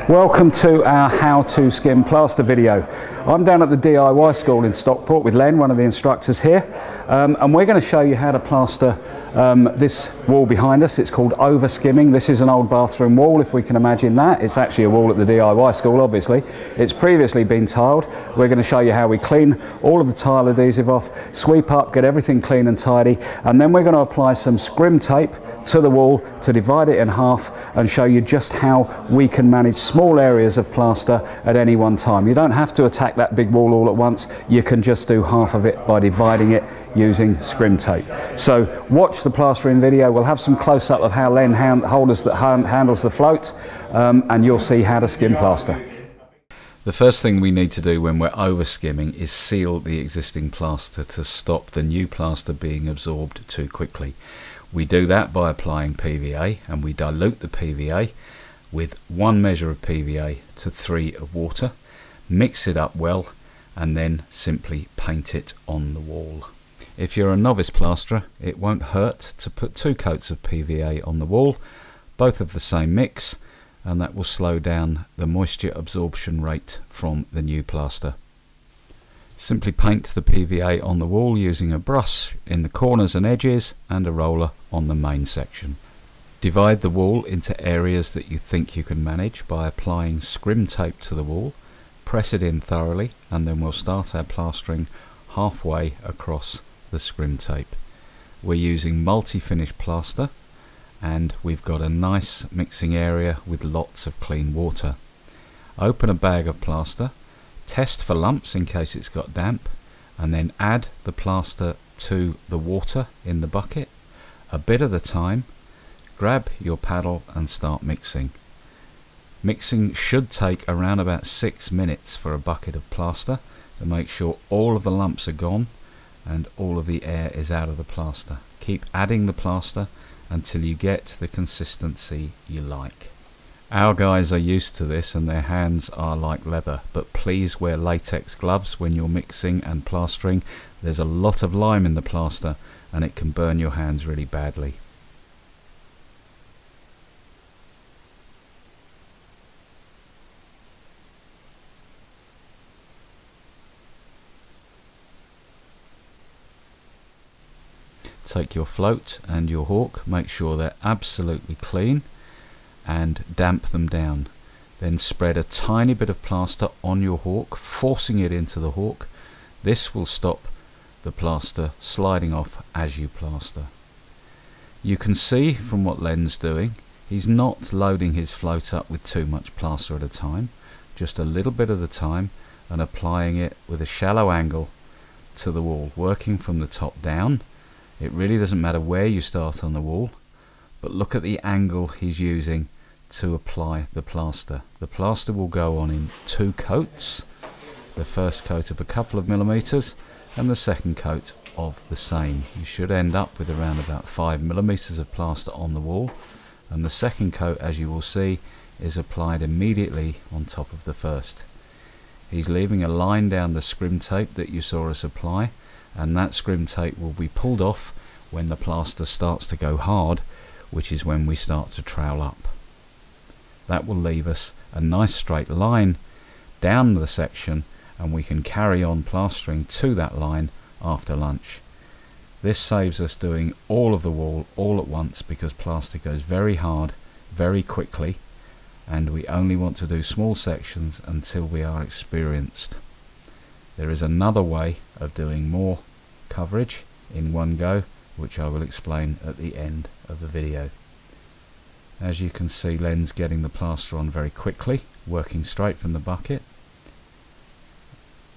Welcome to our how to skim plaster video. I'm down at the DIY school in Stockport with Len, one of the instructors here, and we're going to show you how to plaster this wall behind us. It's called over skimming. This is an old bathroom wall, if we can imagine that. It's actually a wall at the DIY school, obviously. It's previously been tiled. We're going to show you how we clean all of the tile adhesive off, sweep up, get everything clean and tidy, and then we're going to apply some scrim tape to the wall to divide it in half and show you just how we can manage small areas of plaster at any one time. You don't have to attack that big wall all at once. You can just do half of it by dividing it using scrim tape. So watch the plastering video. We'll have some close-up of how Len handles the float, and you'll see how to skim plaster. The first thing we need to do when we're over skimming is seal the existing plaster to stop the new plaster being absorbed too quickly. We do that by applying PVA, and we dilute the PVA with 1 measure of PVA to 3 of water, mix it up well, and then simply paint it on the wall. If you're a novice plasterer, it won't hurt to put 2 coats of PVA on the wall, both of the same mix, and that will slow down the moisture absorption rate from the new plaster. Simply paint the PVA on the wall using a brush in the corners and edges and a roller on the main section. Divide the wall into areas that you think you can manage by applying scrim tape to the wall, press it in thoroughly, and then we'll start our plastering halfway across the scrim tape. We're using multi-finish plaster, and we've got a nice mixing area with lots of clean water. Open a bag of plaster, test for lumps in case it's got damp, and then add the plaster to the water in the bucket a bit at a time. Grab your paddle and start mixing. Mixing should take around about 6 minutes for a bucket of plaster to make sure all of the lumps are gone and all of the air is out of the plaster. Keep adding the plaster until you get the consistency you like. Our guys are used to this and their hands are like leather, but please wear latex gloves when you're mixing and plastering. There's a lot of lime in the plaster and it can burn your hands really badly. Take your float and your hawk, make sure they're absolutely clean, and damp them down. Then spread a tiny bit of plaster on your hawk, forcing it into the hawk. This will stop the plaster sliding off as you plaster. You can see from what Len's doing, he's not loading his float up with too much plaster at a time, just a little bit at a time, and applying it with a shallow angle to the wall, working from the top down. It really doesn't matter where you start on the wall, but look at the angle he's using to apply the plaster. The plaster will go on in 2 coats, the first coat of a couple of millimeters and the second coat of the same. You should end up with around about 5 millimeters of plaster on the wall, and the second coat, as you will see, is applied immediately on top of the first. He's leaving a line down the scrim tape that you saw us apply, and that scrim tape will be pulled off when the plaster starts to go hard, which is when we start to trowel up. That will leave us a nice straight line down the section, and we can carry on plastering to that line after lunch. This saves us doing all of the wall all at once because plaster goes very hard very quickly, and we only want to do small sections until we are experienced. There is another way of doing more coverage in one go, which I will explain at the end of the video. As you can see, Len's getting the plaster on very quickly, working straight from the bucket.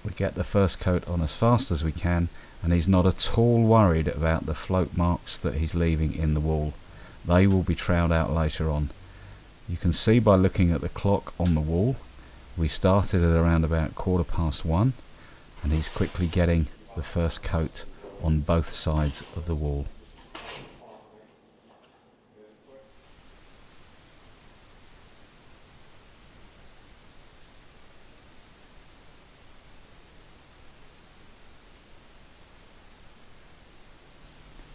We get the first coat on as fast as we can, and he's not at all worried about the float marks that he's leaving in the wall. They will be troweled out later on. You can see by looking at the clock on the wall, we started at around about 1:15, and he's quickly getting the first coat on both sides of the wall.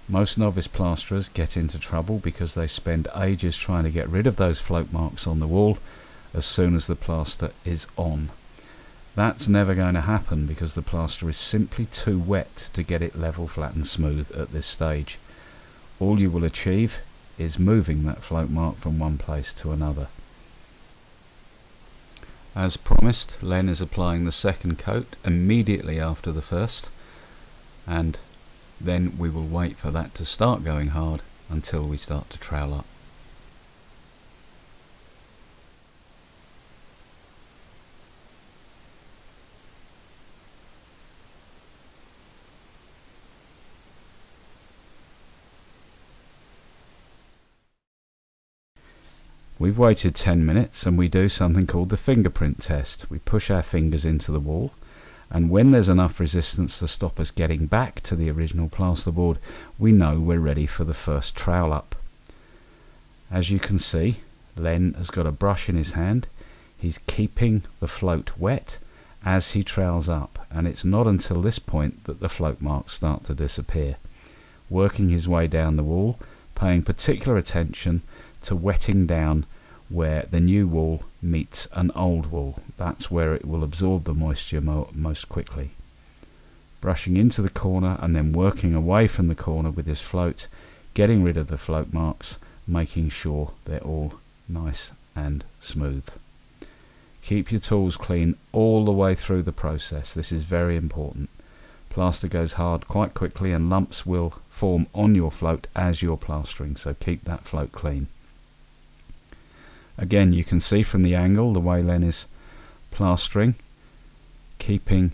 Most novice plasterers get into trouble because they spend ages trying to get rid of those float marks on the wall, as soon as the plaster is on. That's never going to happen because the plaster is simply too wet to get it level, flat and smooth at this stage. All you will achieve is moving that float mark from one place to another. As promised, Len is applying the second coat immediately after the first, and then we will wait for that to start going hard until we start to trowel up. We've waited 10 minutes and we do something called the fingerprint test. We push our fingers into the wall, and when there's enough resistance to stop us getting back to the original plasterboard, we know we're ready for the first trowel up. As you can see, Len has got a brush in his hand. He's keeping the float wet as he trowels up, and it's not until this point that the float marks start to disappear. Working his way down the wall, paying particular attention to wetting down where the new wool meets an old wool. That's where it will absorb the moisture most quickly. Brushing into the corner and then working away from the corner with his float, getting rid of the float marks, making sure they're all nice and smooth. Keep your tools clean all the way through the process. This is very important. Plaster goes hard quite quickly and lumps will form on your float as you're plastering, so keep that float clean. Again, you can see from the angle the way Len is plastering, keeping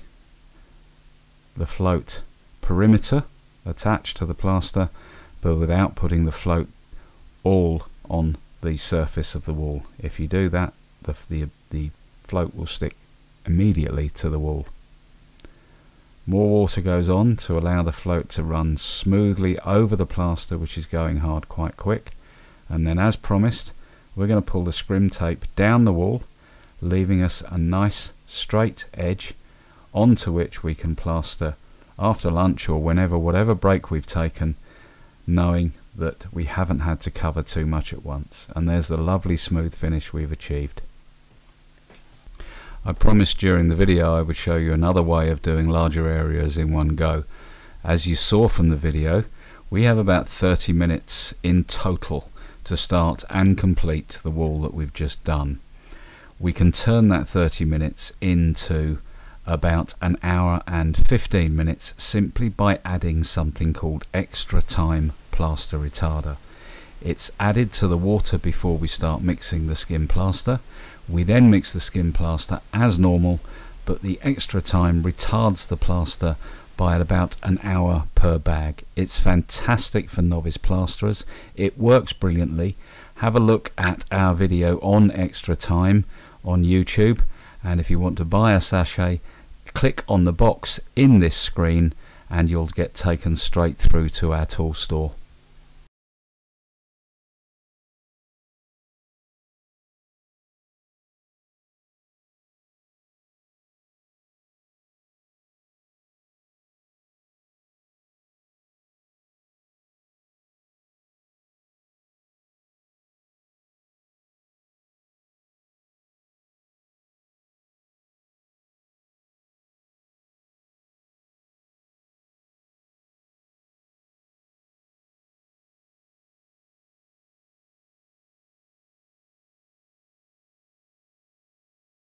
the float perimeter attached to the plaster, but without putting the float all on the surface of the wall. If you do that, the float will stick immediately to the wall. More water goes on to allow the float to run smoothly over the plaster, which is going hard quite quick, and then as promised, we're going to pull the scrim tape down the wall, leaving us a nice straight edge onto which we can plaster after lunch or whenever, whatever break we've taken, knowing that we haven't had to cover too much at once. And there's the lovely smooth finish we've achieved. I promised during the video I would show you another way of doing larger areas in one go. As you saw from the video, we have about 30 minutes in total to start and complete the wall that we've just done. We can turn that 30 minutes into about an hour and 15 minutes simply by adding something called extra time plaster retarder. It's added to the water before we start mixing the skim plaster. We then mix the skim plaster as normal, but the extra time retards the plaster by about an hour per bag. It's fantastic for novice plasterers. It works brilliantly. Have a look at our video on extra time on YouTube, and if you want to buy a sachet, click on the box in this screen and you'll get taken straight through to our tool store.